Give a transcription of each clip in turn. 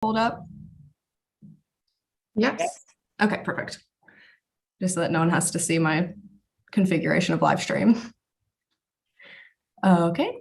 pulled up? Yes. Okay, perfect. Just so that no one has to see my configuration of live stream. Okay.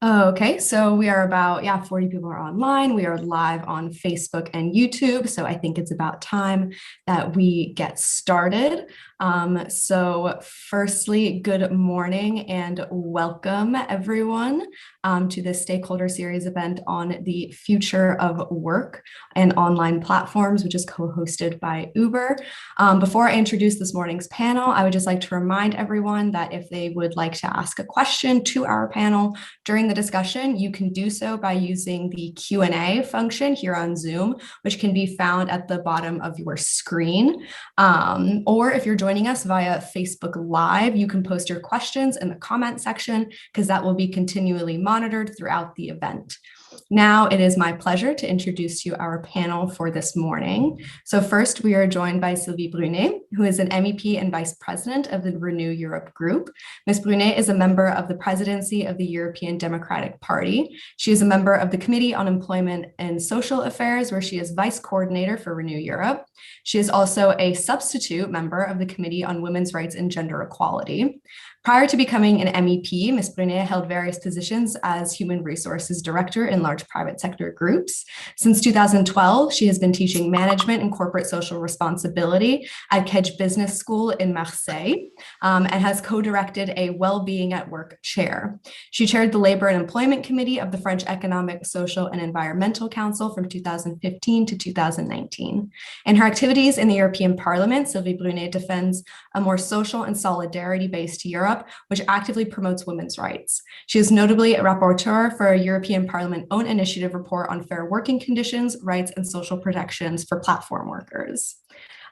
Okay, so we are about, 40 people are online. We are live on Facebook and YouTube. So I think it's about time that we get started. So firstly, good morning and welcome everyone to this Stakeholder Series event on the future of work and online platforms, which is co-hosted by Uber. Before I introduce this morning's panel, I would just like to remind everyone that if they would like to ask a question to our panel during the discussion, you can do so by using the Q&A function here on Zoom, which can be found at the bottom of your screen. Or if you're joining us via Facebook Live, you can post your questions in the comment section because that will be continually monitored throughout the event. Now it is my pleasure to introduce you our panel for this morning. So first, we are joined by Sylvie Brunet, who is an MEP and Vice President of the Renew Europe Group. Ms. Brunet is a member of the presidency of the European Democratic Party. She is a member of the Committee on Employment and Social Affairs, where she is Vice Coordinator for Renew Europe. She is also a substitute member of the Committee on Women's Rights and Gender Equality. Prior to becoming an MEP, Ms. Brunet held various positions as Human Resources Director in large private sector groups. Since 2012, she has been teaching management and corporate social responsibility at Kedge Business School in Marseille and has co-directed a Wellbeing at Work chair. She chaired the Labor and Employment Committee of the French Economic, Social, and Environmental Council from 2015 to 2019. In her activities in the European Parliament, Sylvie Brunet defends a more social and solidarity-based Europe, which actively promotes women's rights. She is notably a rapporteur for a European Parliament own initiative report on fair working conditions, rights, and social protections for platform workers.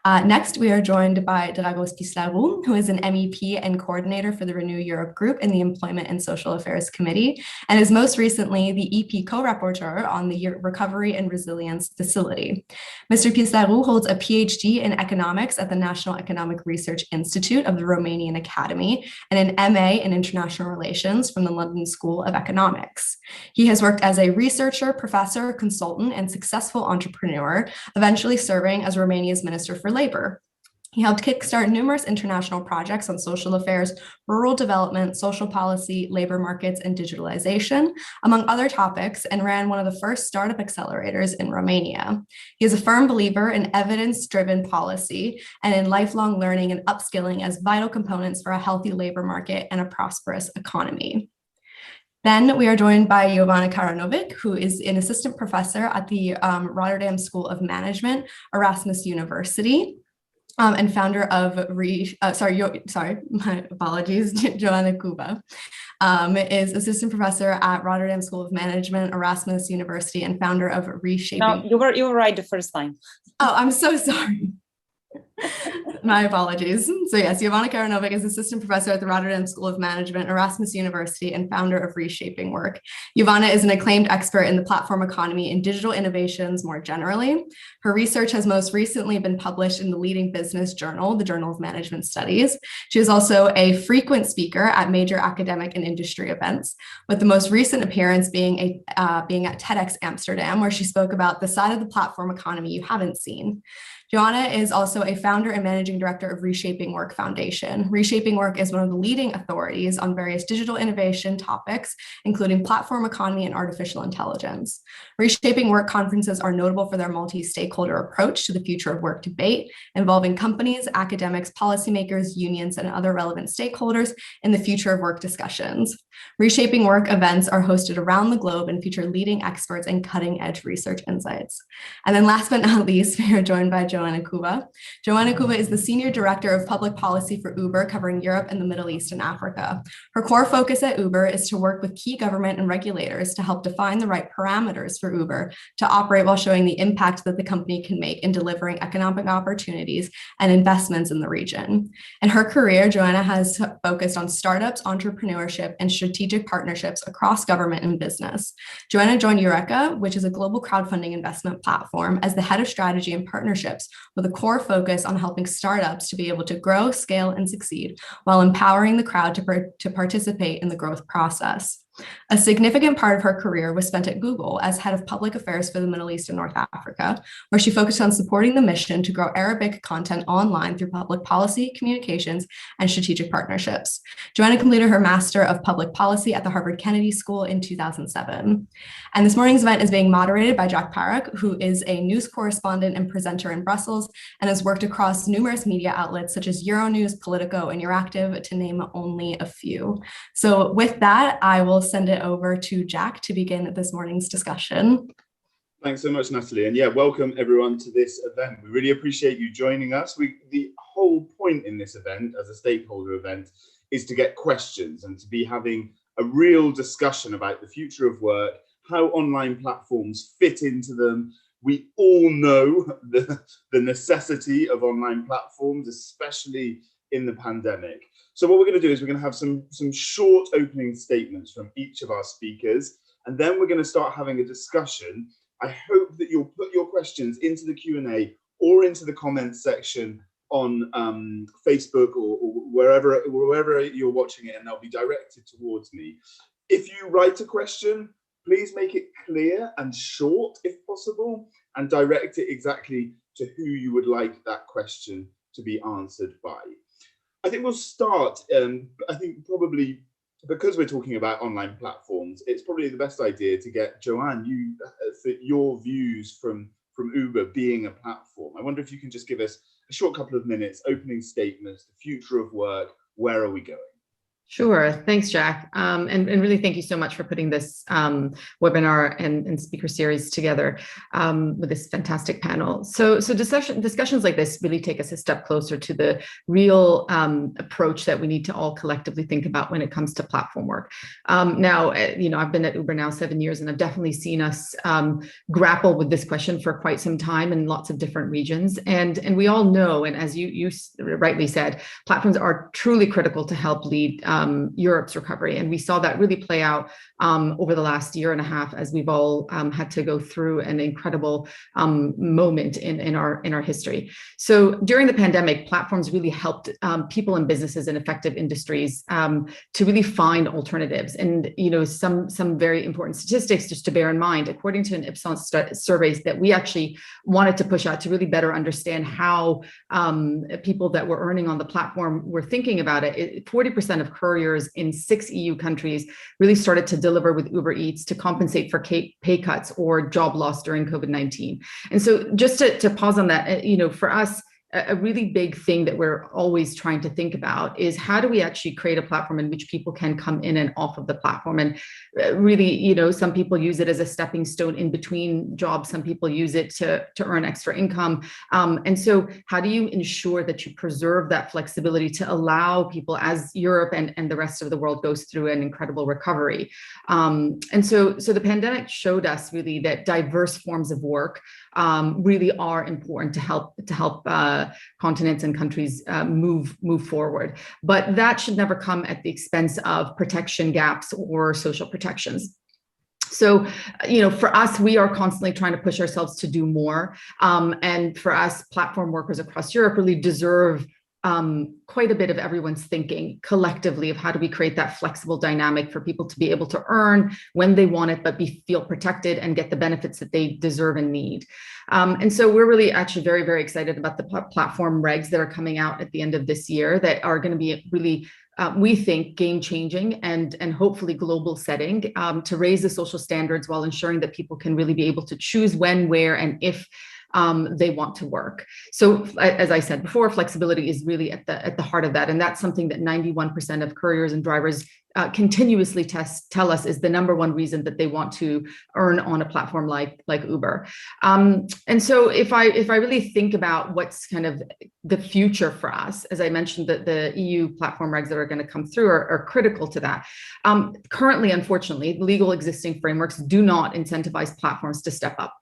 Next, we are joined by Dragos Pislaru, who is an MEP and coordinator for the Renew Europe Group in the Employment and Social Affairs Committee, and is most recently the EP co-rapporteur on the Recovery and Resilience Facility. Mr. Pislaru holds a PhD in economics at the National Economic Research Institute of the Romanian Academy and an MA in International Relations from the London School of Economics. He has worked as a researcher, professor, consultant, and successful entrepreneur, eventually serving as Romania's Minister for Labor. He helped kickstart numerous international projects on social affairs, rural development, social policy, labor markets, and digitalization, among other topics, and ran one of the first startup accelerators in Romania. He is a firm believer in evidence-driven policy and in lifelong learning and upskilling as vital components for a healthy labor market and a prosperous economy. Then we are joined by Joanna Kuva, who is an assistant professor at the Rotterdam School of Management, Erasmus University, and founder of my apologies, Joanna Kuva, is assistant professor at Rotterdam School of Management, Erasmus University, and founder of Reshaping. No, you were right the first time. Oh, I'm so sorry. My apologies. So yes, Joanna Kuva is assistant professor at the Rotterdam School of Management, Erasmus University, and founder of Reshaping Work. Joanna is an acclaimed expert in the platform economy and digital innovations more generally. Her research has most recently been published in the leading business journal, the Journal of Management Studies. She is also a frequent speaker at major academic and industry events, with the most recent appearance being at TEDx Amsterdam, where she spoke about the side of the platform economy you haven't seen. Joanna is also a founder and managing director of Reshaping Work Foundation. Reshaping Work is one of the leading authorities on various digital innovation topics, including platform economy and artificial intelligence. Reshaping Work conferences are notable for their multi-stakeholder approach to the future of work debate, involving companies, academics, policymakers, unions, and other relevant stakeholders in the future of work discussions. Reshaping Work events are hosted around the globe and feature leading experts and cutting-edge research insights. And then last but not least, we are joined by Joanna Joanna Kuva. Joanna Kuva is the Senior Director of Public Policy for Uber, covering Europe and the Middle East and Africa. Her core focus at Uber is to work with key government and regulators to help define the right parameters for Uber to operate while showing the impact that the company can make in delivering economic opportunities and investments in the region. In her career, Joanna has focused on startups, entrepreneurship, and strategic partnerships across government and business. Joanna joined Eureka, which is a global crowdfunding investment platform, as the head of strategy and partnerships, with a core focus on helping startups to be able to grow, scale, and succeed while empowering the crowd to participate in the growth process. A significant part of her career was spent at Google as head of public affairs for the Middle East and North Africa, where she focused on supporting the mission to grow Arabic content online through public policy, communications, and strategic partnerships. Joanna completed her Master of Public Policy at the Harvard Kennedy School in 2007. And this morning's event is being moderated by Jack Parak, who is a news correspondent and presenter in Brussels and has worked across numerous media outlets such as Euronews, Politico, and Euractiv, to name only a few. So with that, I will send it over to Jack to begin this morning's discussion. Thanks so much, Natalie. And yeah, welcome everyone to this event. We really appreciate you joining us. The whole point in this event, as a stakeholder event, is to get questions and to be having a real discussion about the future of work, how online platforms fit into them. We all know the necessity of online platforms, especially in the pandemic. So what we're going to do is we're going to have some short opening statements from each of our speakers, and then we're going to start having a discussion. I hope that you'll put your questions into the Q&A or into the comments section on Facebook or wherever you're watching it, and they'll be directed towards me. If you write a question, please make it clear and short if possible, and direct it exactly to who you would like that question to be answered by. I think we'll start, I think probably because we're talking about online platforms, it's probably the best idea to get Joanne, your views from Uber being a platform. I wonder if you can just give us a short couple of minutes, opening statements, the future of work, where are we going? Sure. Thanks, Jack. And really thank you so much for putting this webinar and speaker series together with this fantastic panel. So discussions like this really take us a step closer to the real approach that we need to all collectively think about when it comes to platform work. Now, I've been at Uber now 7 years, and I've definitely seen us grapple with this question for quite some time in lots of different regions. And we all know, and as you rightly said, platforms are truly critical to help lead Europe's recovery. And we saw that really play out over the last year and a half as we've all had to go through an incredible moment in our history. So during the pandemic, platforms really helped people and businesses in affected industries to really find alternatives. And some very important statistics just to bear in mind, according to an Ipsos surveys that we actually wanted to push out to really better understand how people that were earning on the platform were thinking about it. 40% of couriers in 6 EU countries really started to deliver with Uber Eats to compensate for pay cuts or job loss during COVID-19. And so just to pause on that, for us, a really big thing that we're always trying to think about is how do we actually create a platform in which people can come in and off of the platform? And really, some people use it as a stepping stone in between jobs. Some people use it to earn extra income. And so how do you ensure that you preserve that flexibility to allow people, as Europe and the rest of the world goes through an incredible recovery? And so the pandemic showed us really that diverse forms of work really are important to help continents and countries move forward. But that should never come at the expense of protection gaps or social protections. So, for us, we are constantly trying to push ourselves to do more. And for us, platform workers across Europe really deserve quite a bit of everyone's thinking collectively of how do we create that flexible dynamic for people to be able to earn when they want it, but feel protected and get the benefits that they deserve and need. And so we're really actually very, very excited about the platform regs that are coming out at the end of this year that are going to be really, we think, game-changing and hopefully global setting to raise the social standards while ensuring that people can really be able to choose when, where, and if they want to work. So as I said before, flexibility is really at the heart of that. And that's something that 91% of couriers and drivers continuously tell us is the number one reason that they want to earn on a platform like Uber. And so if I really think about what's kind of the future for us, as I mentioned, that the EU platform regs that are going to come through are critical to that. Currently, unfortunately, legal existing frameworks do not incentivize platforms to step up.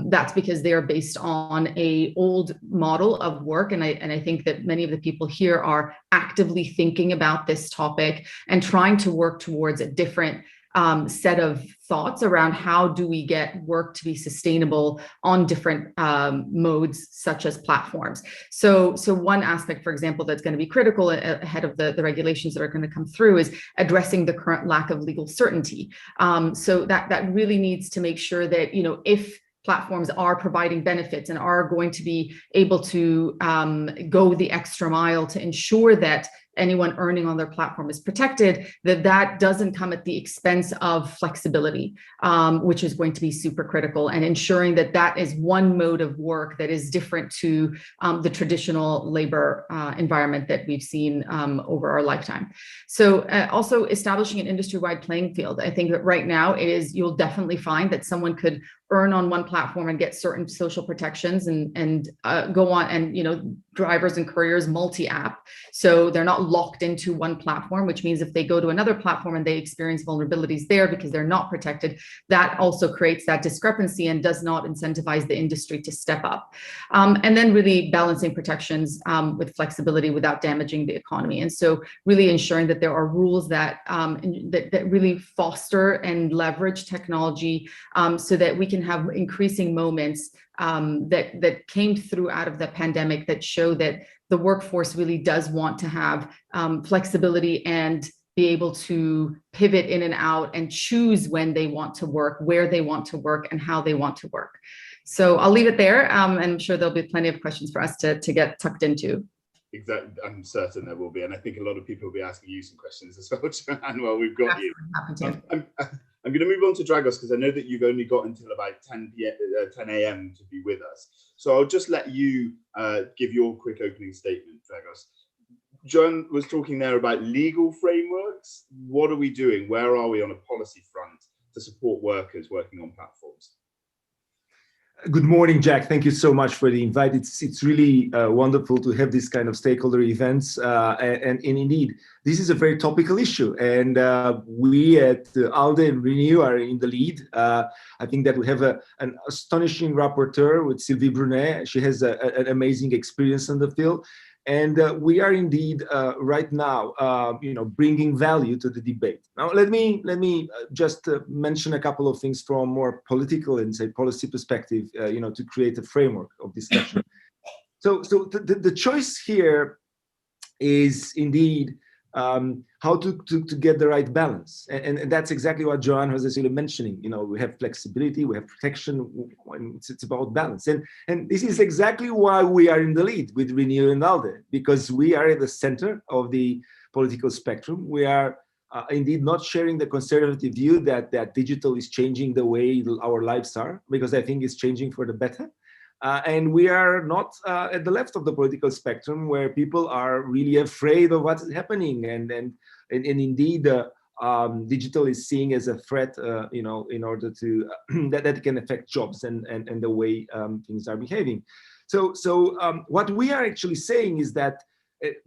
That's because they are based on an old model of work, and I think that many of the people here are actively thinking about this topic and trying to work towards a different set of thoughts around how do we get work to be sustainable on different modes such as platforms. So one aspect, for example, that's going to be critical ahead of the regulations that are going to come through is addressing the current lack of legal certainty. So that really needs to make sure that, if platforms are providing benefits and are going to be able to go the extra mile to ensure that anyone earning on their platform is protected, that doesn't come at the expense of flexibility, which is going to be super critical, and ensuring that is one mode of work that is different to the traditional labor environment that we've seen over our lifetime. So also establishing an industry-wide playing field. I think that right now you'll definitely find that someone could earn on one platform and get certain social protections and go on, and drivers and couriers multi-app, so they're not locked into one platform, which means if they go to another platform and they experience vulnerabilities there because they're not protected, that also creates that discrepancy and does not incentivize the industry to step up. And then really balancing protections with flexibility without damaging the economy. And so really ensuring that there are rules that really foster and leverage technology so that we can have increasing moments that came through out of the pandemic that show that the workforce really does want to have flexibility and be able to pivot in and out and choose when they want to work, where they want to work, and how they want to work. So I'll leave it there. And I'm sure there'll be plenty of questions for us to get tucked into. Exactly, I'm certain there will be, and I think a lot of people will be asking you some questions as well, Joanne, while we've got you. I'm going to move on to Dragos because I know that you've only got until about 10 a.m. to be with us. So I'll just let you give your quick opening statement, Dragos. Joan was talking there about legal frameworks. What are we doing? Where are we on a policy front to support workers working on platforms? Good morning, Jack. Thank you so much for the invite. It's really wonderful to have this kind of stakeholder events. And indeed, this is a very topical issue. And we at ALDE and Renew are in the lead. I think that we have an astonishing rapporteur with Sylvie Brunet. She has an amazing experience in the field. And we are indeed right now, bringing value to the debate. Now, let me just mention a couple of things from more political and say policy perspective, to create a framework of discussion. So the choice here is indeed how to get the right balance, and that's exactly what Joanne was actually mentioning. We have flexibility, we have protection. It's about balance, and this is exactly why we are in the lead with Renew and ALDE, because we are at the center of the political spectrum. We are indeed not sharing the conservative view that digital is changing the way our lives are, because I think it's changing for the better. And we are not at the left of the political spectrum, where people are really afraid of what's happening, and indeed digital is seen as a threat, in order to that can affect jobs and the way things are behaving. So what we are actually saying is that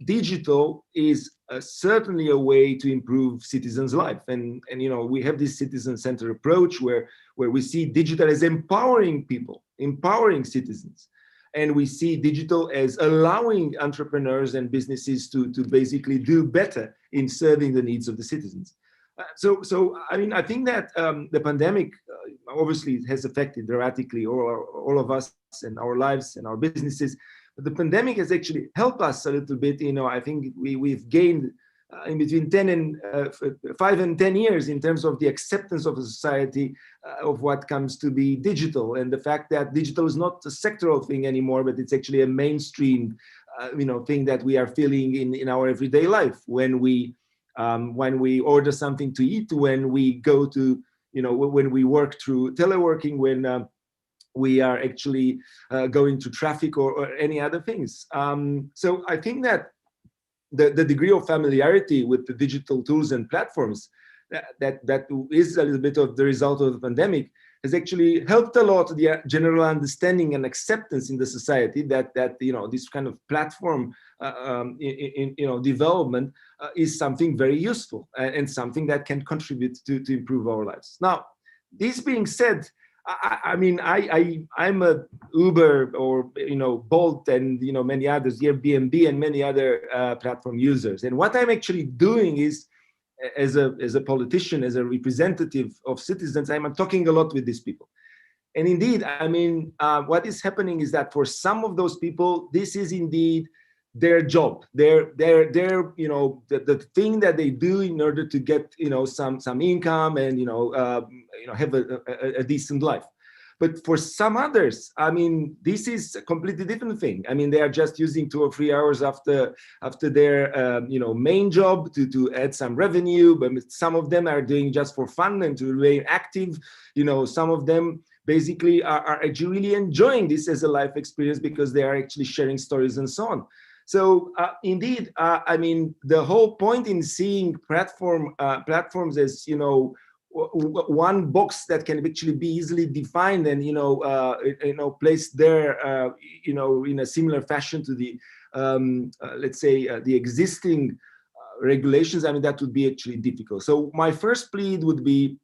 digital is certainly a way to improve citizens' life, and we have this citizen-centered approach where we see digital as empowering people, empowering citizens, and we see digital as allowing entrepreneurs and businesses to basically do better in serving the needs of the citizens. So I think that the pandemic obviously has affected dramatically all of us and our lives and our businesses. But the pandemic has actually helped us a little bit. I think we've gained in between 5 and 10 years in terms of the acceptance of a society of what comes to be digital, and the fact that digital is not a sectoral thing anymore, but it's actually a mainstream thing that we are feeling in our everyday life when we order something to eat, when we go to when we work through teleworking, when we are actually going to traffic or any other things. So I think that the degree of familiarity with the digital tools and platforms that is a little bit of the result of the pandemic has actually helped a lot the general understanding and acceptance in the society that this kind of platform development is something very useful and something that can contribute to improve our lives. Now, this being said, I'm a Uber or Bolt and many others, Airbnb and many other platform users. And what I'm actually doing is, as a politician, as a representative of citizens, I'm talking a lot with these people. And indeed, what is happening is that for some of those people, this is indeed their job, their the thing that they do in order to get some income and have a decent life. But for some others, this is a completely different thing. They are just using 2 or 3 hours after their main job to add some revenue. But some of them are doing just for fun and to remain active. Some of them basically are actually really enjoying this as a life experience because they are actually sharing stories and so on. So indeed, the whole point in seeing platforms as one box that can actually be easily defined and placed there in a similar fashion to the let's say the existing regulations, that would be actually difficult. So my first plea would be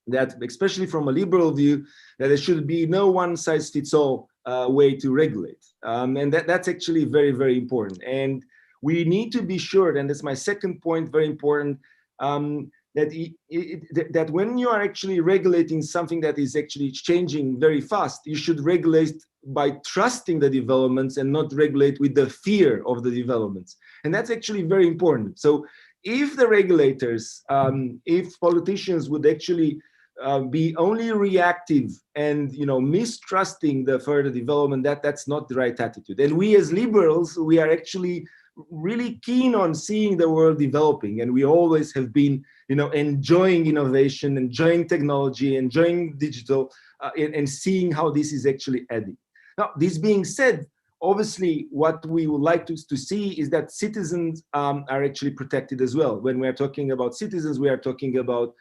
that, especially from a liberal view, that there should be no one-size-fits-all way to regulate, and that's actually very, very important. And we need to be sure, and that's my second point, very important, that when you are actually regulating something that is actually changing very fast, you should regulate by trusting the developments and not regulate with the fear of the developments. And that's actually very important. So if the regulators, if politicians would actually be only reactive and mistrusting the further development, that's not the right attitude. And we as liberals, we are actually really keen on seeing the world developing, and we always have been enjoying innovation, enjoying technology, enjoying digital, and seeing how this is actually adding. Now, this being said, obviously what we would like to see is that citizens are actually protected as well. When we're talking about citizens, we are talking about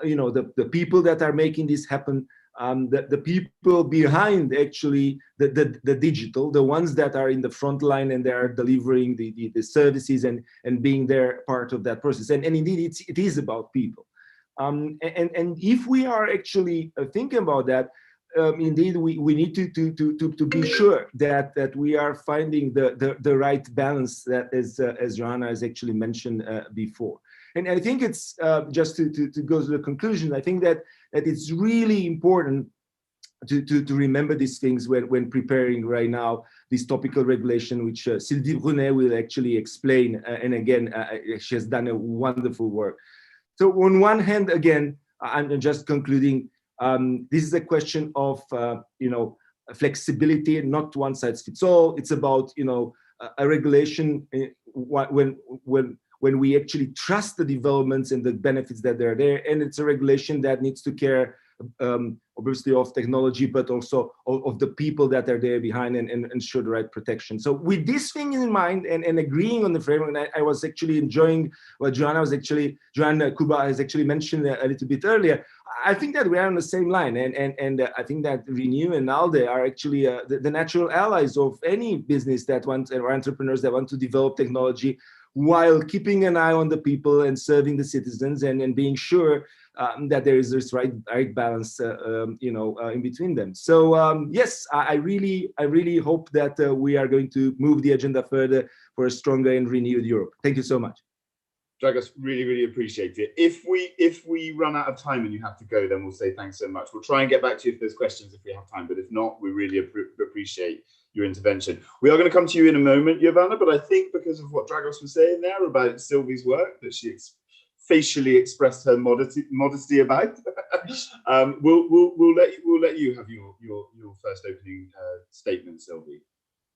the people that are making this happen, the people behind actually the digital, the ones that are in the front line and they are delivering the services and being there part of that process. And indeed, it is about people. And if we are actually thinking about that, indeed, we need to be sure that we are finding the right balance, that as Joanna has actually mentioned before. And I think it's just to go to the conclusion, I think that it's really important to remember these things when preparing right now this topical regulation, which Sylvie Brunet will actually explain. And again, she has done a wonderful work. So on one hand, again, I'm just concluding, this is a question of flexibility, not one size fits all. It's about a regulation when we actually trust the developments and the benefits that are there, and it's a regulation that needs to care obviously of technology, but also of the people that are there behind and ensure the right protection. So with this thing in mind and agreeing on the framework, I was actually enjoying what Joanna Kuva has actually mentioned a little bit earlier. I think that we are on the same line, and I think that Renew and ALDE are actually the natural allies of any business that wants, or entrepreneurs that want to develop technology while keeping an eye on the people and serving the citizens and being sure that there is this right balance, in between them. So yes, I really hope that we are going to move the agenda further for a stronger and renewed Europe. Thank you so much. Dragos, really appreciate it. If we run out of time and you have to go, then we'll say thanks so much. We'll try and get back to you if there's questions, if we have time, but if not, we really appreciate your intervention. We are going to come to you in a moment, Joanna, but I think because of what Dragos was saying there about Sylvie's work that she facially expressed her modesty about, we'll let you have your first opening statement, Sylvie.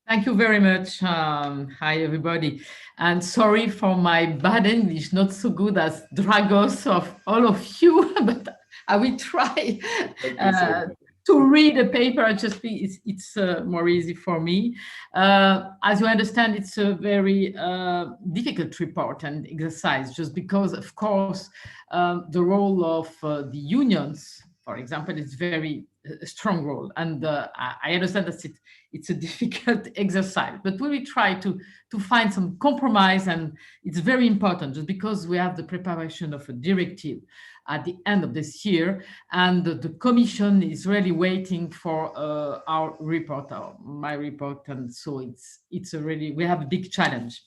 Thank you very much. Hi, everybody. And sorry for my bad English, not so good as Dragos of all of you, but I will try to read a paper. It's more easy for me. As you understand, it's a very difficult report and exercise, just because, of course, the role of the unions, for example, is very strong role, and I understand that it's a difficult exercise, but we will try to find some compromise, and it's very important, just because we have the preparation of a directive at the end of this year, and the Commission is really waiting for our report, my report, and so it's a really, we have a big challenge.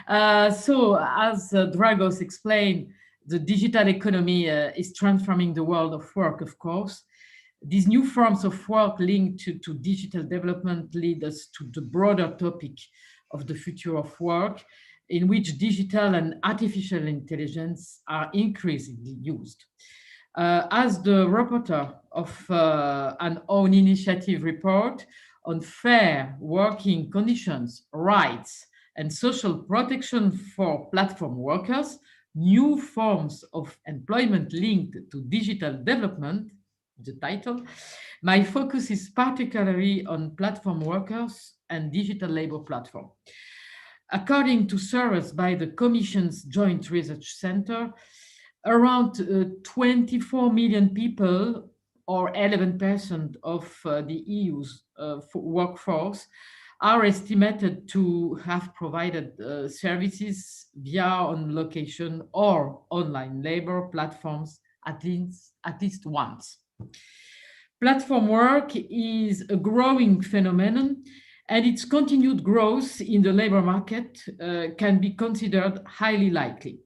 So as Dragos explained, the digital economy is transforming the world of work, of course. These new forms of work linked to digital development lead us to the broader topic of the future of work, in which digital and artificial intelligence are increasingly used. As the rapporteur of an own initiative report on fair working conditions, rights, and social protection for platform workers, new forms of employment linked to digital development, the title, my focus is particularly on platform workers and digital labor platform. According to surveys by the Commission's Joint Research Center, around 24 million people, or 11% of the EU's workforce, are estimated to have provided services via on location or online labor platforms at least once. Platform work is a growing phenomenon, and its continued growth in the labor market can be considered highly likely.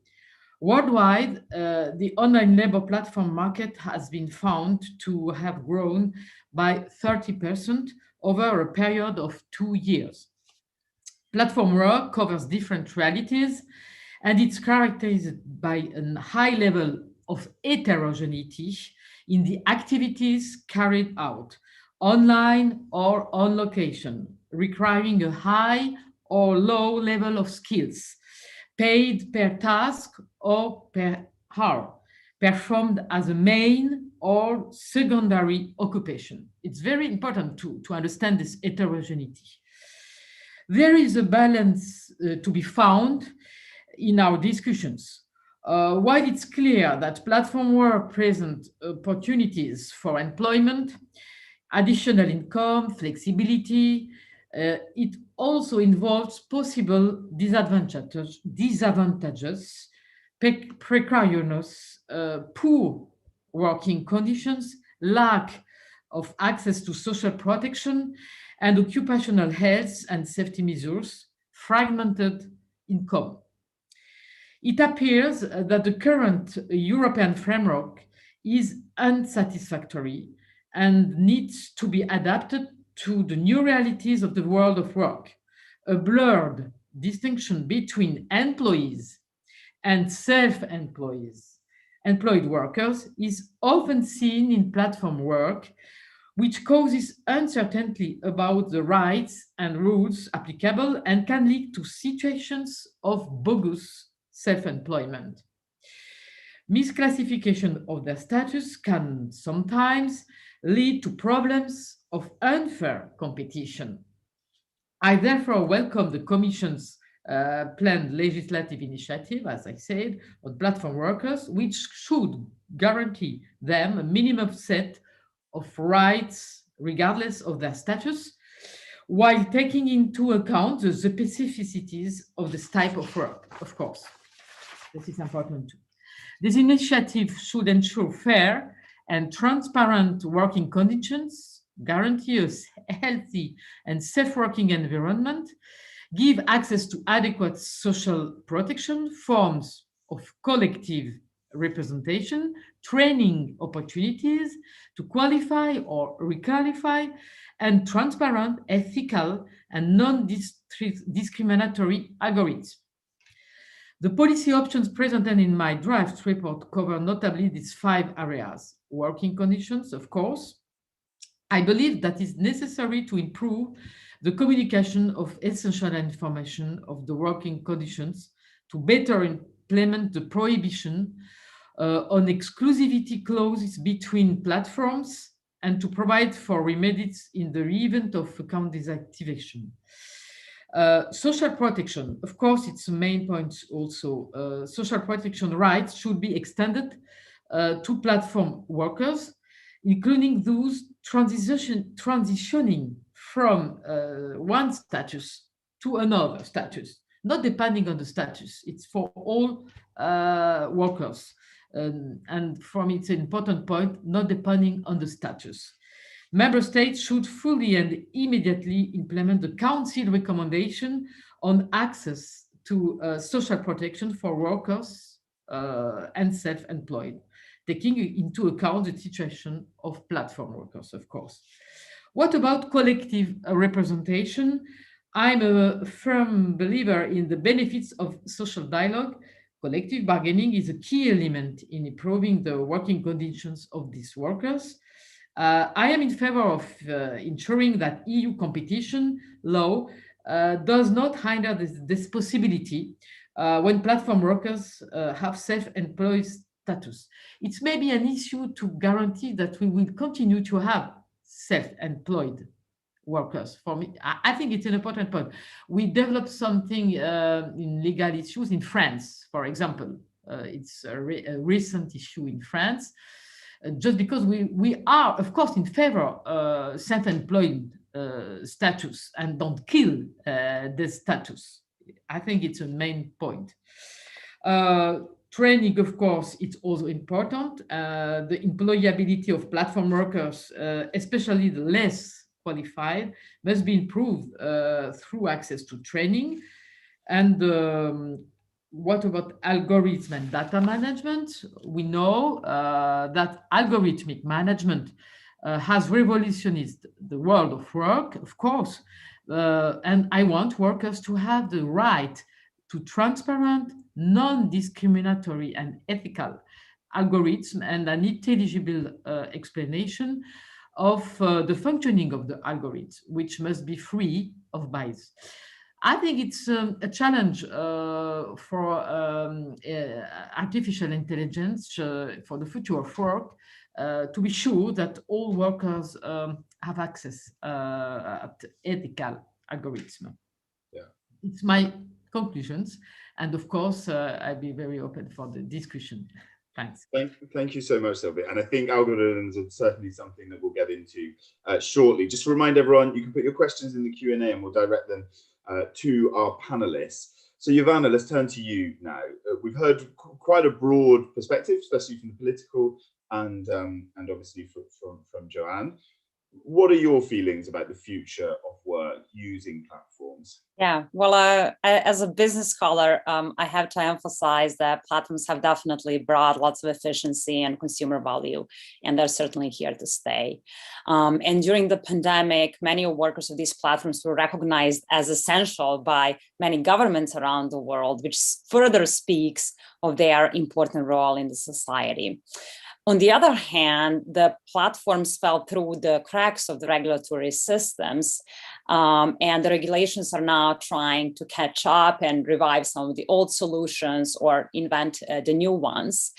Worldwide, the online labor platform market has been found to have grown by 30% over a period of 2 years. Platform work covers different realities, and it's characterized by a high level of heterogeneity in the activities carried out, online or on location, requiring a high or low level of skills, paid per task or per hour, performed as a main or secondary occupation. It's very important to understand this heterogeneity. There is a balance to be found in our discussions. While it's clear that platform work presents opportunities for employment, additional income, flexibility, it also involves possible disadvantages, precariousness, poor working conditions, lack of access to social protection, and occupational health and safety measures, fragmented income. It appears that the current European framework is unsatisfactory and needs to be adapted to the new realities of the world of work. A blurred distinction between employees and employed workers is often seen in platform work, which causes uncertainty about the rights and rules applicable and can lead to situations of bogus self-employment. Misclassification of their status can sometimes lead to problems of unfair competition. I therefore welcome the Commission's planned legislative initiative, as I said, on platform workers, which should guarantee them a minimum set of rights regardless of their status, while taking into account the specificities of this type of work, of course. This is important too. This initiative should ensure fair and transparent working conditions, guarantee a healthy and safe working environment, give access to adequate social protection, forms of collective representation, training opportunities to qualify or requalify, and transparent, ethical, and non-discriminatory algorithms. The policy options presented in my draft report cover notably these 5 areas. Working conditions, of course. I believe that it's necessary to improve the communication of essential information of the working conditions to better implement the prohibition on exclusivity clauses between platforms and to provide for remedies in the event of account deactivation. Social protection, of course, it's a main point also. Social protection rights should be extended to platform workers, including those transitioning from one status to another status, not depending on the status. It's for all workers. And for me, it's an important point, not depending on the status. Member states should fully and immediately implement the Council recommendation on access to social protection for workers and self-employed, taking into account the situation of platform workers, of course. What about collective representation? I'm a firm believer in the benefits of social dialogue. Collective bargaining is a key element in improving the working conditions of these workers. I am in favor of ensuring that EU competition law does not hinder this possibility when platform workers have self-employed status. It's maybe an issue to guarantee that we will continue to have self-employed workers. For me, I think it's an important point. We developed something in legal issues in France, for example. It's a recent issue in France. Just because we are, of course, in favor of self-employed status and don't kill this status. I think it's a main point. Training, of course, it's also important. The employability of platform workers, especially the less qualified, must be improved through access to training. And what about algorithm and data management? We know that algorithmic management has revolutionized the world of work, of course, and I want workers to have the right to transparent, non-discriminatory and ethical algorithms and an intelligible explanation of the functioning of the algorithm, which must be free of bias. I think it's a challenge for artificial intelligence for the future of work to be sure that all workers have access to ethical algorithms. Yeah. It's my conclusions. And of course, I'll be very open for the discussion. Thanks. Thank you so much, Sylvie. And I think algorithms are certainly something that we'll get into shortly. Just to remind everyone, you can put your questions in the Q&A and we'll direct them to our panelists. So Joanna, let's turn to you now. We've heard quite a broad perspective, especially from the political and obviously from Joanne. What are your feelings about the future of work using platforms? Yeah, well, as a business scholar, I have to emphasize that platforms have definitely brought lots of efficiency and consumer value, and they're certainly here to stay. And during the pandemic, many workers of these platforms were recognized as essential by many governments around the world, which further speaks of their important role in the society. On the other hand, the platforms fell through the cracks of the regulatory systems, and the regulations are now trying to catch up and revive some of the old solutions or invent the new ones.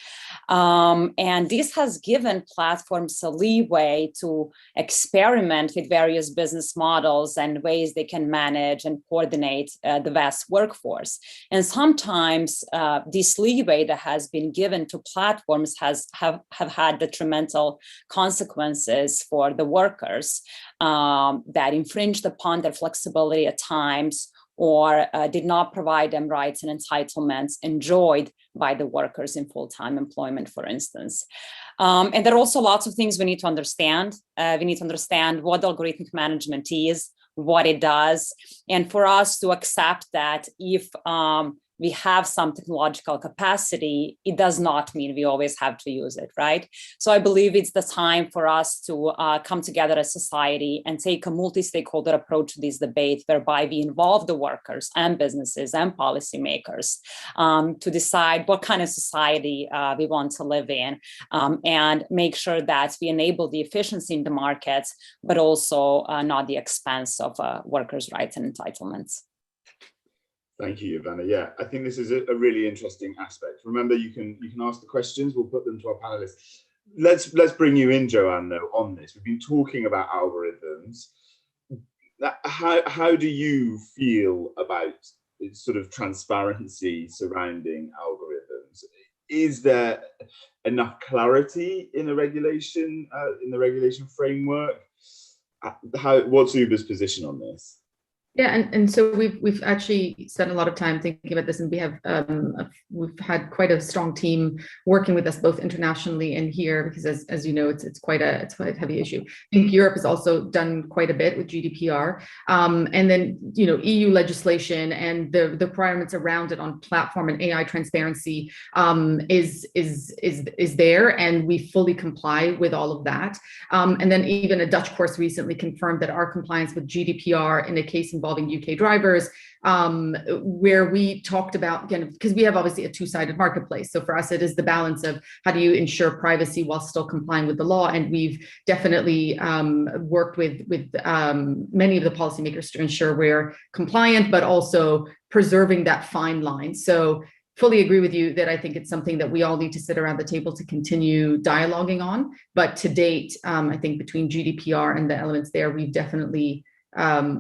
And this has given platforms a leeway to experiment with various business models and ways they can manage and coordinate the vast workforce. And sometimes this leeway that has been given to platforms have had detrimental consequences for the workers that infringed upon their flexibility at times or did not provide them rights and entitlements enjoyed by the workers in full-time employment, for instance. And there are also lots of things we need to understand. We need to understand what algorithmic management is, what it does, and for us to accept that if we have some technological capacity, it does not mean we always have to use it, right? So I believe it's the time for us to come together as society and take a multi-stakeholder approach to this debate, whereby we involve the workers and businesses and policymakers to decide what kind of society we want to live in, and make sure that we enable the efficiency in the markets, but also not the expense of workers' rights and entitlements. Thank you, Joanna. Yeah, I think this is a really interesting aspect. Remember, you can ask the questions. We'll put them to our panelists let's bring you in, Joanna, on this. We've been talking about algorithms. How do you feel about sort of transparency surrounding algorithms? Is there enough clarity in the regulation framework? What's Uber's position on this? Yeah, and so we've actually spent a lot of time thinking about this, and we've had quite a strong team working with us both internationally and here, because as you know, it's quite a heavy issue. I think Europe has also done quite a bit with GDPR, and then EU legislation and the requirements around it on platform and AI transparency is there, and we fully comply with all of that. And then even a Dutch course recently confirmed that our compliance with GDPR in a case involving UK drivers, where we talked about, again, because we have obviously a two-sided marketplace. So for us, it is the balance of how do you ensure privacy while still complying with the law. And we've definitely worked with many of the policymakers to ensure we're compliant, but also preserving that fine line. So fully agree with you that I think it's something that we all need to sit around the table to continue dialoguing on. But to date, I think between GDPR and the elements there, we've definitely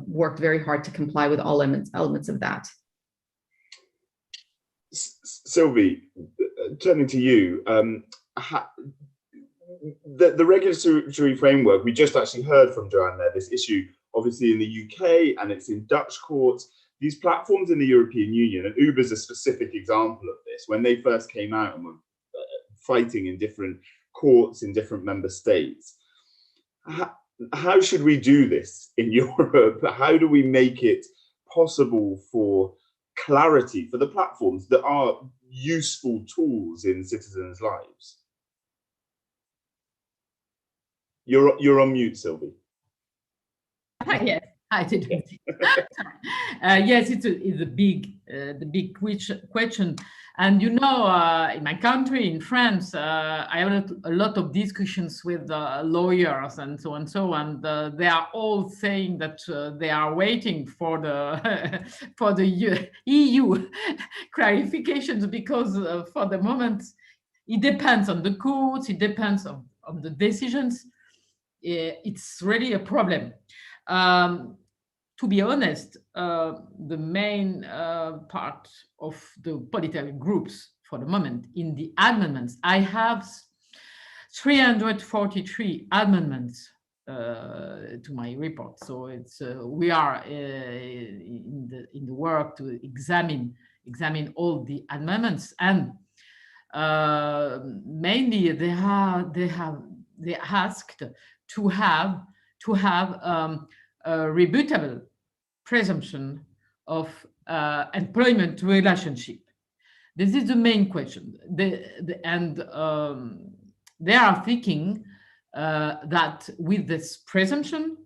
worked very hard to comply with all elements of that. Sylvie, turning to you, the regulatory framework, we just actually heard from Joanne there, this issue obviously in the UK and it's in Dutch courts. These platforms in the European Union, and Uber's a specific example of this, when they first came out and were fighting in different courts in different member states. How should we do this in Europe? How do we make it possible for clarity for the platforms that are useful tools in citizens' lives? You're on mute, Sylvie. Yes, I did. Yes, it's a big, the big question. And in my country, in France, I have a lot of discussions with lawyers and so on. And they are all saying that they are waiting for the for the EU clarifications, because for the moment, it depends on the courts, it depends on the decisions. It's really a problem. To be honest, the main part of the political groups for the moment in the amendments, I have 343 amendments to my report. So it's we are in the work to examine all the amendments, and mainly they asked to have a rebuttable presumption of employment relationship. This is the main question. They are thinking that with this presumption,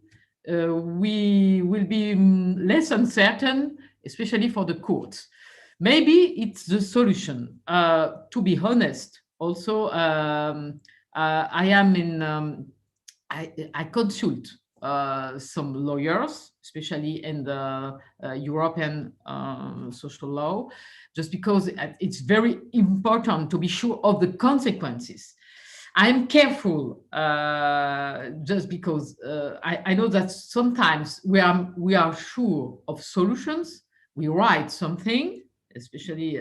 we will be less uncertain, especially for the courts. Maybe it's the solution. To be honest, also, I am in. I consult some lawyers, especially in the European social law, just because it's very important to be sure of the consequences. I'm careful, just because I know that sometimes we are sure of solutions. We write something, especially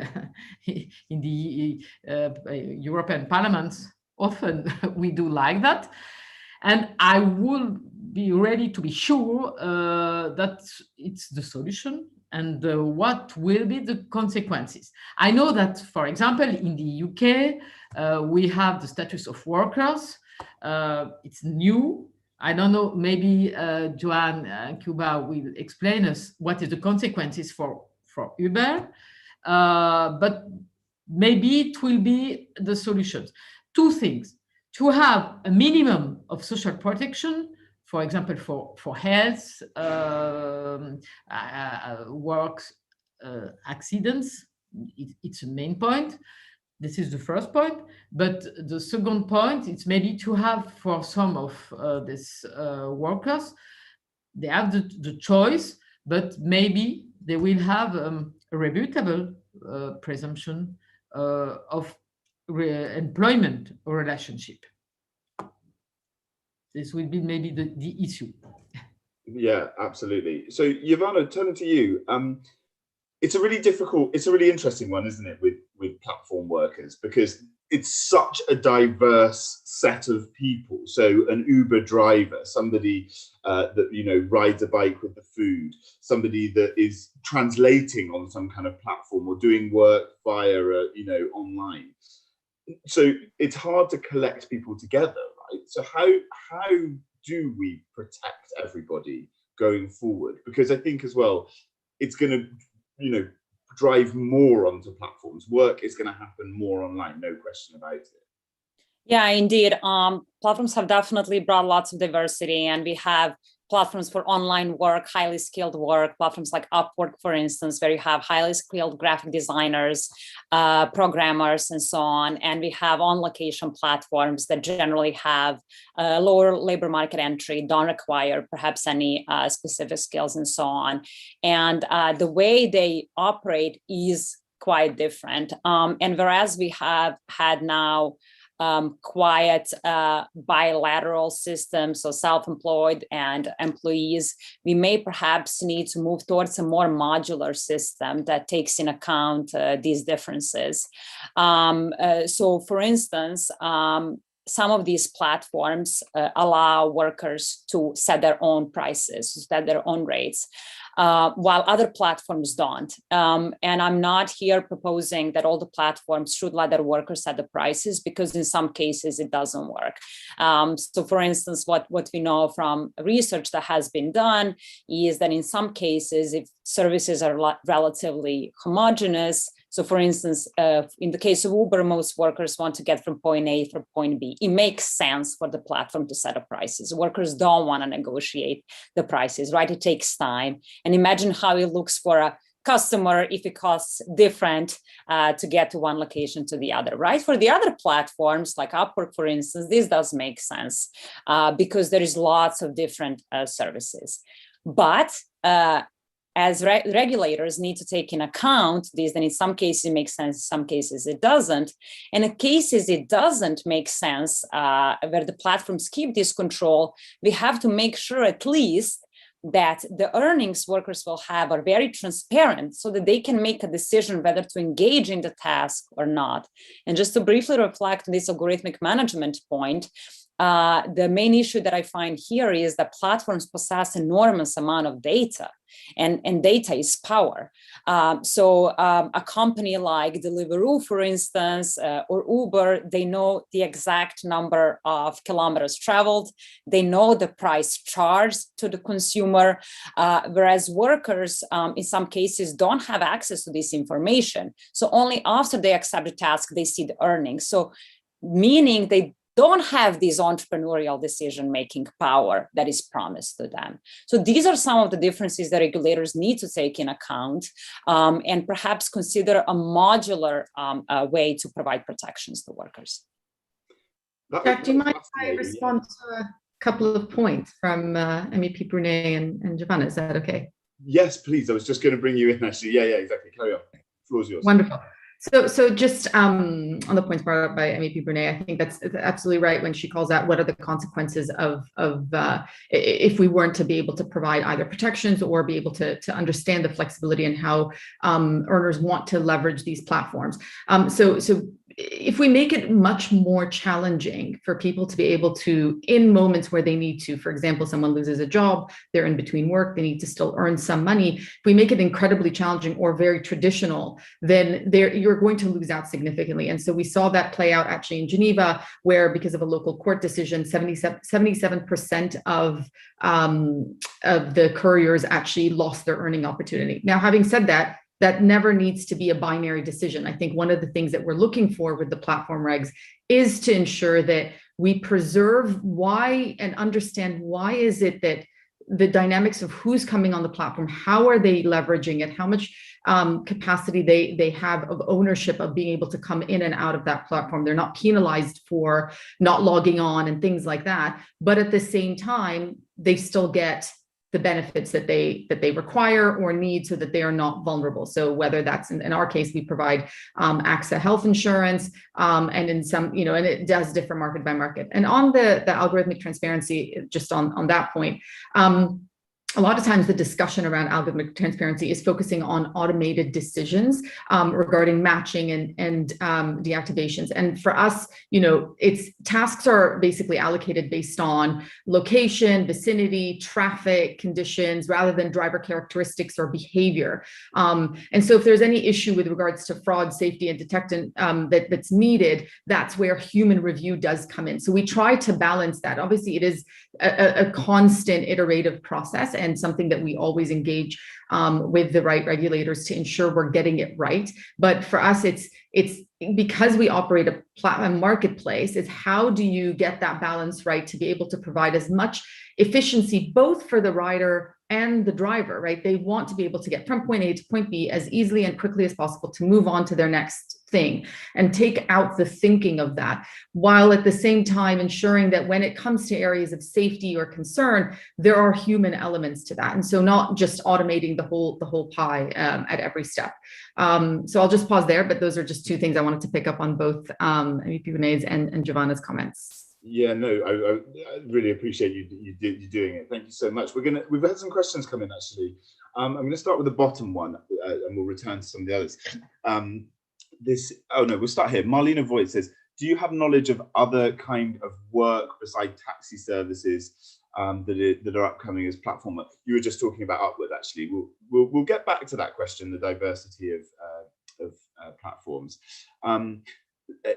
in the European Parliament. Often we do like that. And I will be ready to be sure that it's the solution and what will be the consequences. I know that, for example, in the UK, we have the status of workers. It's new. I don't know, maybe Joanna Kuva will explain us what is the consequences for Uber, but maybe it will be the solutions. Two things. To have a minimum of social protection, for example, for health, work accidents, it's a main point. This is the first point. But the second point is maybe to have, for some of these workers, they have the choice, but maybe they will have a rebuttable presumption of employment relationship. This will be maybe the issue. Yeah, absolutely. So Joanna, turning to you, it's a really interesting one, isn't it, with platform workers, because it's such a diverse set of people. So an Uber driver, somebody that rides a bike with the food, somebody that is translating on some kind of platform or doing work via online. So it's hard to collect people together, right? So how do we protect everybody going forward? Because I think as well, it's going to drive more onto platforms. Work is going to happen more online, no question about it. Yeah, indeed. Platforms have definitely brought lots of diversity, and we have platforms for online work, highly skilled work, platforms like Upwork, for instance, where you have highly skilled graphic designers, programmers, and so on. And we have on-location platforms that generally have lower labor market entry, don't require perhaps any specific skills, and so on. And the way they operate is quite different. And whereas we have had now quiet bilateral systems, so self-employed and employees, we may perhaps need to move towards a more modular system that takes in account these differences. So for instance, some of these platforms allow workers to set their own prices, set their own rates, while other platforms don't. And I'm not here proposing that all the platforms should let their workers set the prices, because in some cases it doesn't work. So for instance, what we know from research that has been done is that in some cases, if services are relatively homogeneous, so for instance, in the case of Uber, most workers want to get from point A to point B. It makes sense for the platform to set up prices. Workers don't want to negotiate the prices, right? It takes time. And imagine how it looks for a customer if it costs different to get to one location to the other, right? For the other platforms like Upwork, for instance, this does make sense because there is lots of different services. But as regulators need to take in account these, then in some cases it makes sense, in some cases it doesn't. And in cases it doesn't make sense, where the platforms keep this control, we have to make sure at least that the earnings workers will have are very transparent, so that they can make a decision whether to engage in the task or not. And just to briefly reflect on this algorithmic management point, the main issue that I find here is that platforms possess enormous amount of data, and data is power. So a company like Deliveroo, for instance, or Uber, they know the exact number of kilometers traveled. They know the price charged to the consumer, whereas workers, in some cases, don't have access to this information. So only after they accept the task, they see the earnings. So meaning they don't have this entrepreneurial decision-making power that is promised to them. So these are some of the differences that regulators need to take in account, and perhaps consider a modular way to provide protections to workers. Jack, do you mind if I respond to a couple of points from MEP Brunet and Joanna? Is that okay? Yes, please. I was just going to bring you in, actually. Yeah, exactly. Carry on. The floor's yours. Wonderful. So just on the points brought up by MEP Brunet, I think that's absolutely right when she calls out what are the consequences of if we weren't to be able to provide either protections or be able to understand the flexibility and how earners want to leverage these platforms. So if we make it much more challenging for people to be able to, in moments where they need to, for example, someone loses a job, they're in between work, they need to still earn some money. If we make it incredibly challenging or very traditional, then you're going to lose out significantly. And so we saw that play out actually in Geneva, where because of a local court decision, 77% of the couriers actually lost their earning opportunity. Now, having said that, that never needs to be a binary decision. I think one of the things that we're looking for with the platform regs is to ensure that we preserve why and understand why is it that the dynamics of who's coming on the platform, how are they leveraging it, how much capacity they have of ownership of being able to come in and out of that platform. They're not penalized for not logging on and things like that. But at the same time, they still get the benefits that they require or need, so that they are not vulnerable. So whether that's in our case, we provide AXA health insurance, and in some, and it does differ market by market. And on the algorithmic transparency, just on that point, a lot of times the discussion around algorithmic transparency is focusing on automated decisions regarding matching and deactivations. And for us, its tasks are basically allocated based on location, vicinity, traffic conditions, rather than driver characteristics or behavior. And so if there's any issue with regards to fraud, safety, and detection that's needed, that's where human review does come in. So we try to balance that. Obviously, it is a constant iterative process, and something that we always engage with the right regulators to ensure we're getting it right. But for us, it's because we operate a marketplace, is how do you get that balance right to be able to provide as much efficiency both for the rider and the driver, right? They want to be able to get from point A to point B as easily and quickly as possible to move on to their next thing, and take out the thinking of that, while at the same time ensuring that when it comes to areas of safety or concern, there are human elements to that. And so not just automating the whole pie at every step. So I'll just pause there, but those are just two things I wanted to pick up on, both MEP Renee's and Giovanna's comments. Yeah, no, I really appreciate you doing it. Thank you so much. We've had some questions come in, actually. I'm going to start with the bottom one, and we'll return to some of the others. We'll start here. Marlena Voigt says, do you have knowledge of other kind of work beside taxi services that are upcoming as platform? You were just talking about Upward, actually. We'll get back to that question, the diversity of platforms.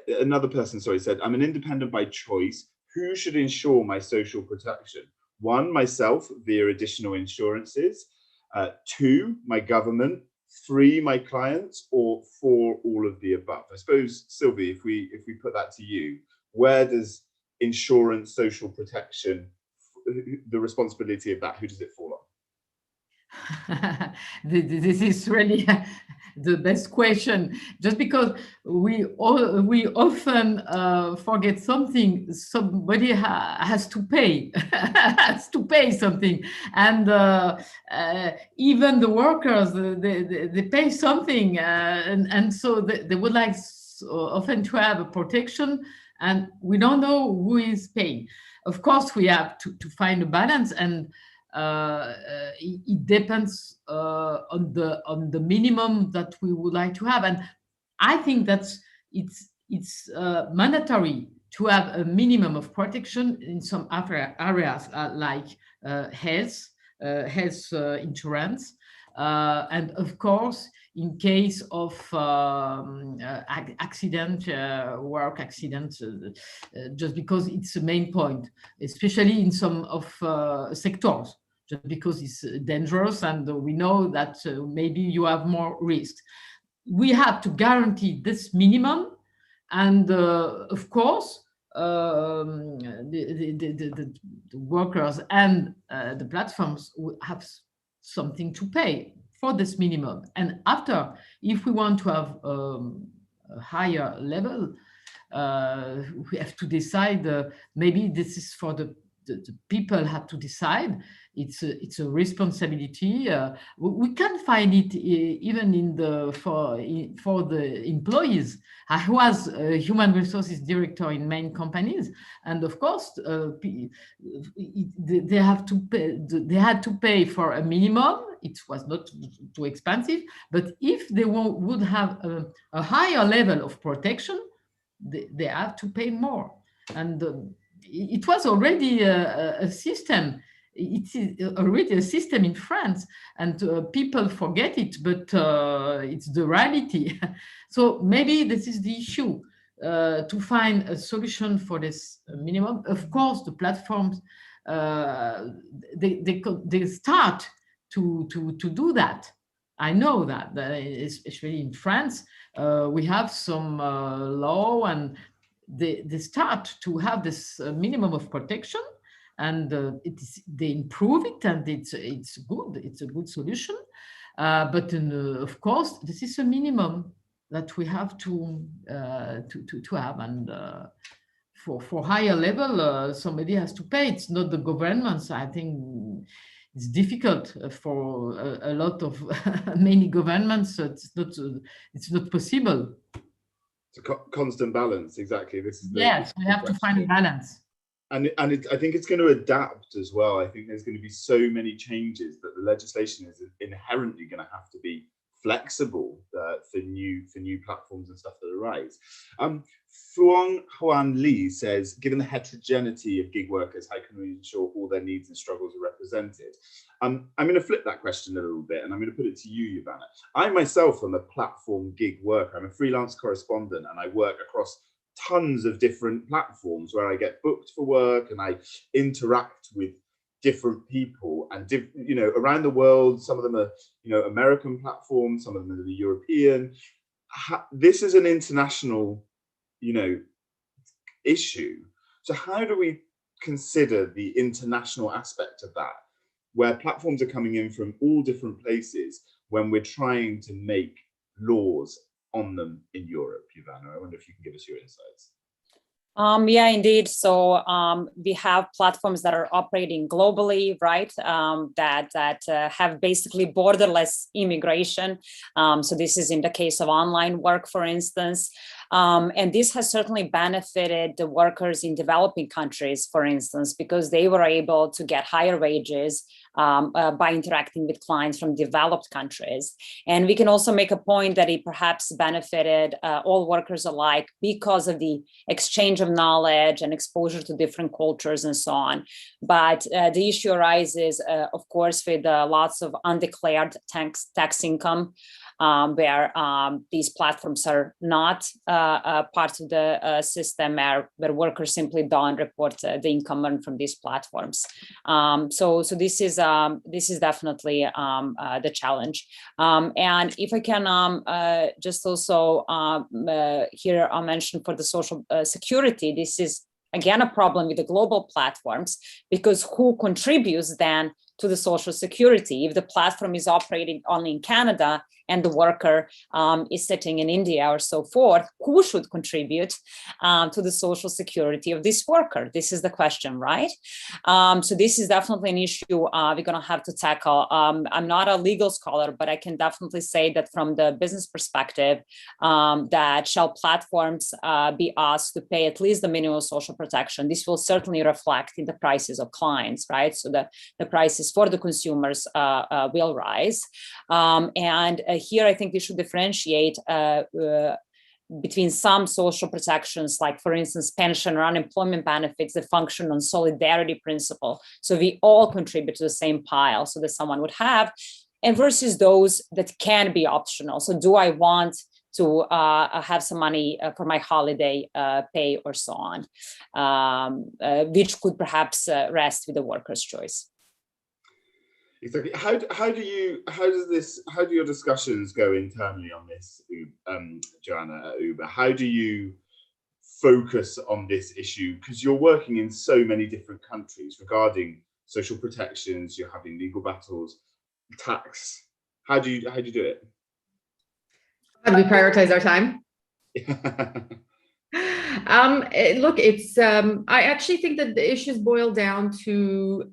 Another person, said, I'm an independent by choice. Who should ensure my social protection? 1, myself via additional insurances. 2, my government. 3, my clients. Or 4, all of the above. I suppose, Sylvie, if we put that to you, where does insurance, social protection, the responsibility of that, who does it fall on? This is really the best question, just because we often forget something. Somebody has to pay, something, and even the workers, they pay something, and so they would like often to have a protection, and we don't know who is paying. Of course, we have to find a balance, and it depends on the minimum that we would like to have. And I think that's it's mandatory to have a minimum of protection in some other areas like health insurance, and of course in case of work accidents, just because it's the main point, especially in some of sectors, just because it's dangerous and we know that maybe you have more risk. We have to guarantee this minimum, and of course the workers and the platforms will have something to pay for this minimum. And after, if we want to have a higher level, we have to decide, maybe this is for the people have to decide. It's a responsibility. We can find it even in for the employees. I was a human resources director in main companies, and of course they have to pay. They had to pay for a minimum. It was not too expensive, but if they would have a higher level of protection, they have to pay more. And it was already a system. It is already a system in France, and people forget it, but it's the reality. So maybe this is the issue, to find a solution for this minimum. Of course, the platforms, they start to do that. I know that, especially in France, we have some law, and they start to have this minimum of protection, and they improve it, and it's good. It's a good solution, but of course, this is a minimum that we have to have, and for higher level, somebody has to pay. It's not the governments. I think it's difficult for a lot of many governments. So it's not possible. It's a constant balance. Exactly. This is yes, we have to find a balance. And I think it's going to adapt as well. I think there's going to be so many changes that the legislation is inherently going to have to be flexible for new platforms and stuff that arise. Fuang Huan Li says, given the heterogeneity of gig workers, how can we ensure all their needs and struggles are represented? I'm going to flip that question a little bit, and I'm going to put it to you, Joanna. I myself am a platform gig worker. I'm a freelance correspondent, and I work across tons of different platforms where I get booked for work and I interact with different people and around the world. Some of them are American platforms, some of them are the European. This is an international issue. So how do we consider the international aspect of that, where platforms are coming in from all different places when we're trying to make laws on them in Europe? Joanna, I wonder if you can give us your insights. Yeah, indeed. So we have platforms that are operating globally, right? That have basically borderless immigration. So this is in the case of online work, for instance. And this has certainly benefited the workers in developing countries, for instance, because they were able to get higher wages by interacting with clients from developed countries. And we can also make a point that it perhaps benefited all workers alike because of the exchange of knowledge and exposure to different cultures and so on. But the issue arises, of course, with lots of undeclared tax income, where these platforms are not part of the system, where workers simply don't report the income earned from these platforms. So this is definitely the challenge. And if I can just also here I'll mention for the social security, this is again a problem with the global platforms, because who contributes then to the social security? If the platform is operating only in Canada and the worker is sitting in India or so forth, who should contribute to the social security of this worker? This is the question, right? So this is definitely an issue we're going to have to tackle. I'm not a legal scholar, but I can definitely say that from the business perspective, that shall platforms be asked to pay at least the minimum social protection? This will certainly reflect in the prices of clients, right? So the prices for the consumers will rise. And here I think we should differentiate between some social protections, like for instance, pension or unemployment benefits that function on solidarity principle. So we all contribute to the same pile so that someone would have, and versus those that can be optional. So do I want to have some money for my holiday pay or so on, which could perhaps rest with the worker's choice. Exactly. How do your discussions go internally on this, Joanna, at Uber? How do you focus on this issue? Because you're working in so many different countries regarding social protections, you're having legal battles, tax. How do you do it? How do we prioritize our time? Look, it's I actually think that the issues boil down to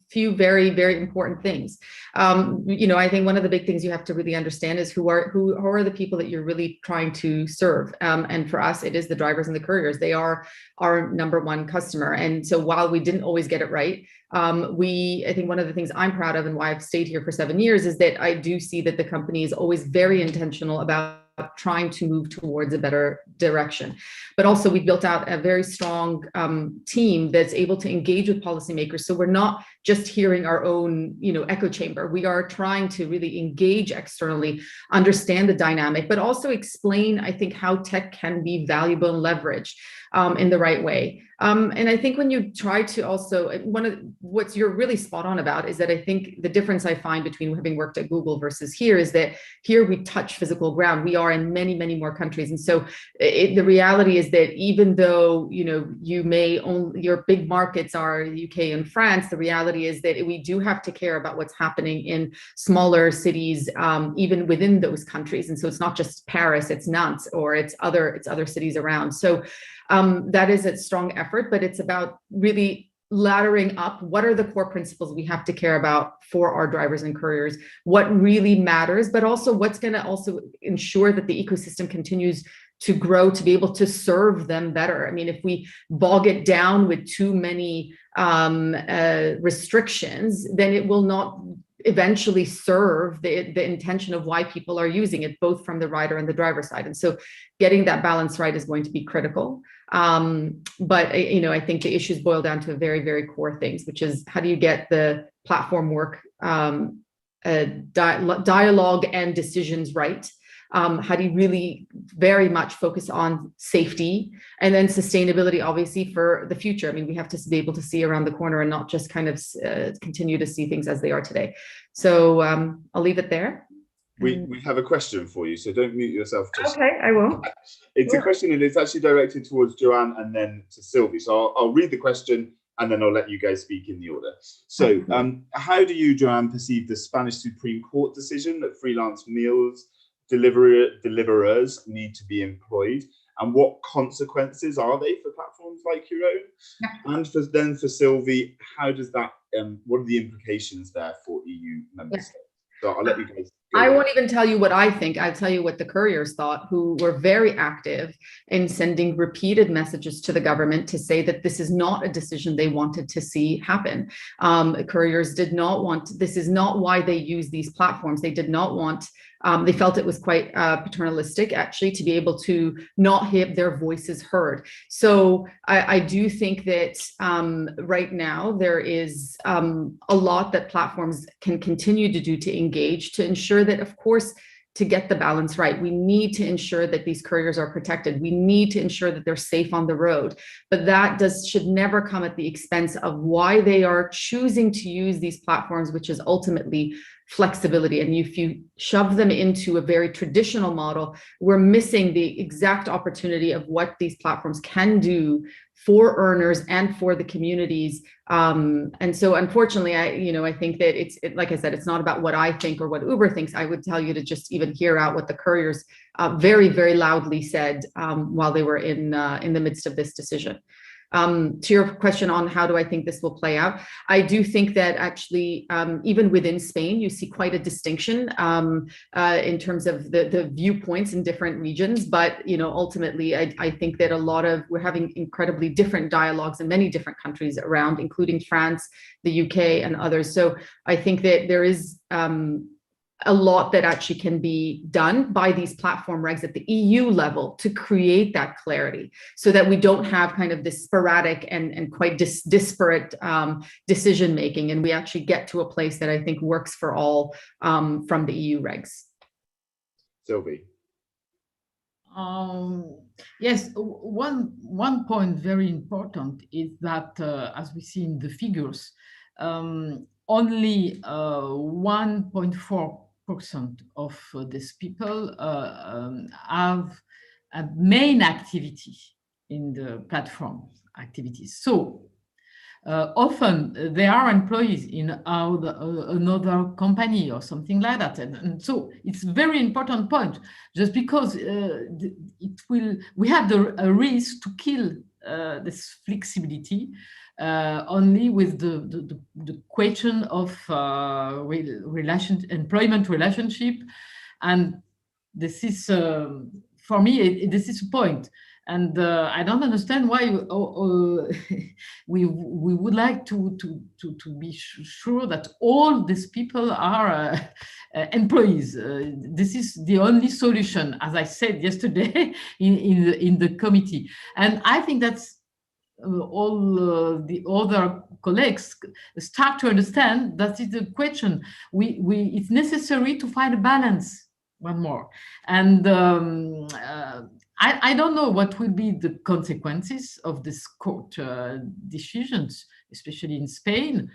few very, very important things. I think one of the big things you have to really understand is who are the people that you're really trying to serve. And for us, it is the drivers and the couriers. They are our number one customer. And so while we didn't always get it right, I think one of the things I'm proud of and why I've stayed here for 7 years is that I do see that the company is always very intentional about trying to move towards a better direction. But also we built out a very strong team that's able to engage with policymakers. So we're not just hearing our own, echo chamber. We are trying to really engage externally, understand the dynamic, but also explain, I think, how tech can be valuable and leveraged in the right way. And I think when you try to also, what you're really spot on about is that I think the difference I find between having worked at Google versus here is that here we touch physical ground. We are in many, many more countries. And so the reality is that even though, you may only, your big markets are UK and France, the reality is that we do have to care about what's happening in smaller cities, even within those countries. And so it's not just Paris, it's Nantes, or it's other cities around. So that is a strong effort, but it's about really laddering up what are the core principles we have to care about for our drivers and couriers, what really matters, but also what's going to also ensure that the ecosystem continues to grow to be able to serve them better. I mean, if we bog it down with too many restrictions, then it will not eventually serve the intention of why people are using it, both from the rider and the driver side. And so getting that balance right is going to be critical. But I think the issues boil down to very, very core things, which is how do you get the platform work, dialogue and decisions right? How do you really very much focus on safety and then sustainability, obviously, for the future? I mean, we have to be able to see around the corner and not just kind of continue to see things as they are today. So I'll leave it there. We have a question for you, so don't mute yourself. Okay, I won't. It's a question, and it's actually directed towards Joanne and then to Sylvie. So I'll read the question, and then I'll let you guys speak in the order. So how do you, Joanne, perceive the Spanish Supreme Court decision that freelance meals deliverers need to be employed, and what consequences are they for platforms like your own? Yeah. And for Sylvie, how does that? What are the implications there for EU member states? So I'll let you guys. I won't even tell you what I think. I'll tell you what the couriers thought, who were very active in sending repeated messages to the government to say that this is not a decision they wanted to see happen. Couriers did not want, this is not why they use these platforms. They did not want, they felt it was quite paternalistic, actually, to be able to not have their voices heard. So I do think that right now there is a lot that platforms can continue to do to engage, to ensure that, of course, to get the balance right, we need to ensure that these couriers are protected. We need to ensure that they're safe on the road, but that should never come at the expense of why they are choosing to use these platforms, which is ultimately flexibility. And if you shove them into a very traditional model, we're missing the exact opportunity of what these platforms can do for earners and for the communities. And so unfortunately, I think that like I said, it's not about what I think or what Uber thinks. I would tell you to just even hear out what the couriers very, very loudly said while they were in the midst of this decision. To your question on how do I think this will play out, I do think that actually, even within Spain, you see quite a distinction in terms of the viewpoints in different regions. But ultimately, I think that we're having incredibly different dialogues in many different countries around, including France, the UK, and others. So I think that there is a lot that actually can be done by these platform regs at the EU level to create that clarity, so that we don't have kind of this sporadic and quite disparate decision making, and we actually get to a place that I think works for all from the EU regs. Sylvie. Yes, one point very important is that as we see in the figures, only 1.4% of these people have a main activity in the platform activities. So often they are employees in another company or something like that. And so it's a very important point, just because we have a risk to kill this flexibility only with the question of employment relationship. And this is, for me, this is a point. And I don't understand why we would like to be sure that all these people are employees. This is the only solution, as I said yesterday in the committee. And I think that's all the other colleagues start to understand that is the question. It's necessary to find a balance. One more. And I don't know what will be the consequences of this court decisions, especially in Spain,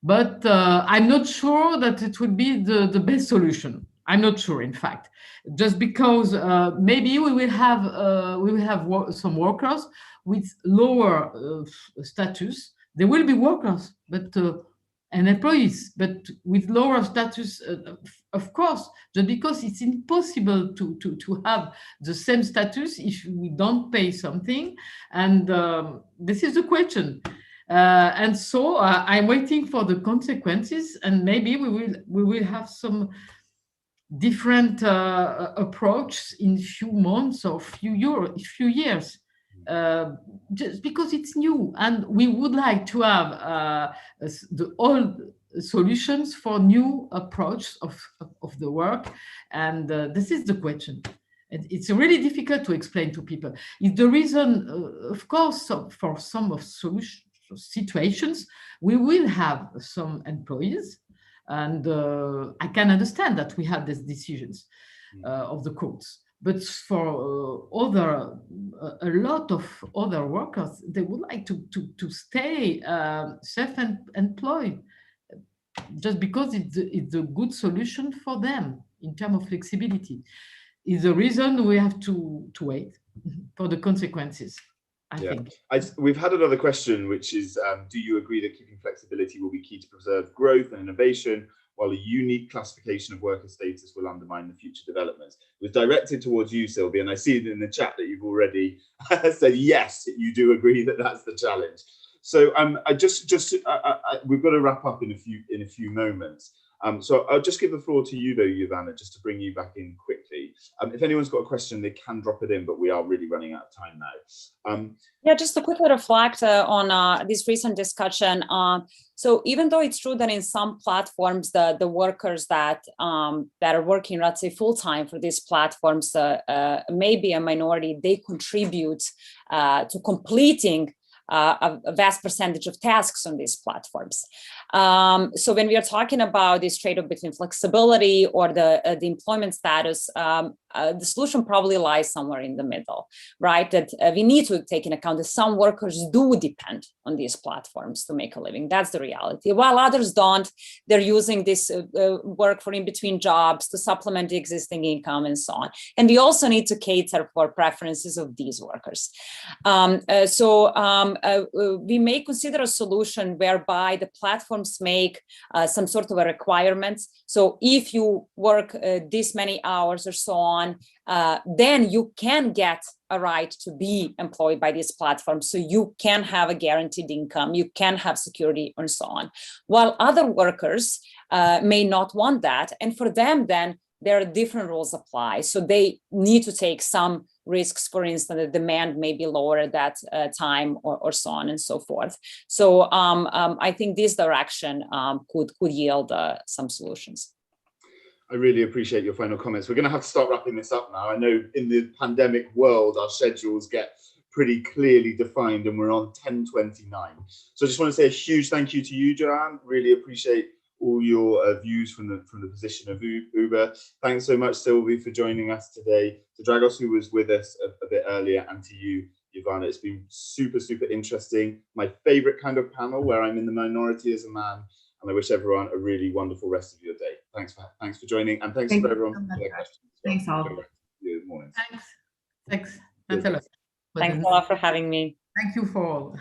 but I'm not sure that it will be the best solution. I'm not sure, in fact, just because maybe we will have some workers with lower status. There will be workers, but and employees, but with lower status, of course, just because it's impossible to have the same status if we don't pay something. And this is the question. And so I'm waiting for the consequences, and maybe we will have some different approach in few months or few years, just because it's new, and we would like to have the old solutions for new approach of the work, and this is the question. It's really difficult to explain to people. It's the reason, of course, for some of situations, we will have some employees, and I can understand that we have these decisions of the courts. But for a lot of other workers, they would like to stay self-employed, just because it's a good solution for them in terms of flexibility. Is the reason we have to wait for the consequences, I think. We've had another question, which is, do you agree that keeping flexibility will be key to preserve growth and innovation, while a unique classification of worker status will undermine the future developments? It was directed towards you, Sylvie, and I see it in the chat that you've already said, yes, you do agree that that's the challenge. So we've got to wrap up in a few moments. So I'll just give the floor to you, though, Joanna, just to bring you back in quickly. If anyone's got a question, they can drop it in, but we are really running out of time now. Yeah, just to quickly reflect on this recent discussion. So even though it's true that in some platforms, the workers that are working, let's say, full-time for these platforms may be a minority, they contribute to completing a vast percentage of tasks on these platforms. So when we are talking about this trade-off between flexibility or the employment status, the solution probably lies somewhere in the middle, right? That we need to take into account that some workers do depend on these platforms to make a living. That's the reality. While others don't, they're using this work for in-between jobs to supplement the existing income and so on. And we also need to cater for preferences of these workers. We may consider a solution whereby the platforms make some sort of a requirement. So if you work this many hours or so on, then you can get a right to be employed by this platform. So you can have a guaranteed income, you can have security and so on. While other workers may not want that. And for them, then there are different rules apply. So they need to take some risks. For instance, the demand may be lower at that time or so on and so forth. So I think this direction could yield some solutions. I really appreciate your final comments. We're going to have to start wrapping this up now. I know in the pandemic world, our schedules get pretty clearly defined and we're on 10:29. So I just want to say a huge thank you to you, Joanne. Really appreciate all your views from the position of Uber. Thanks so much, Sylvie, for joining us today. To Dragos, who was with us a bit earlier, and to you, Joanna. It's been super, super interesting. My favorite kind of panel where I'm in the minority as a man. And I wish everyone a really wonderful rest of your day. Thanks for joining, and thanks for everyone for their questions. Thanks all. Good morning. Thanks a lot. Thanks a lot for having me. Thank you for all.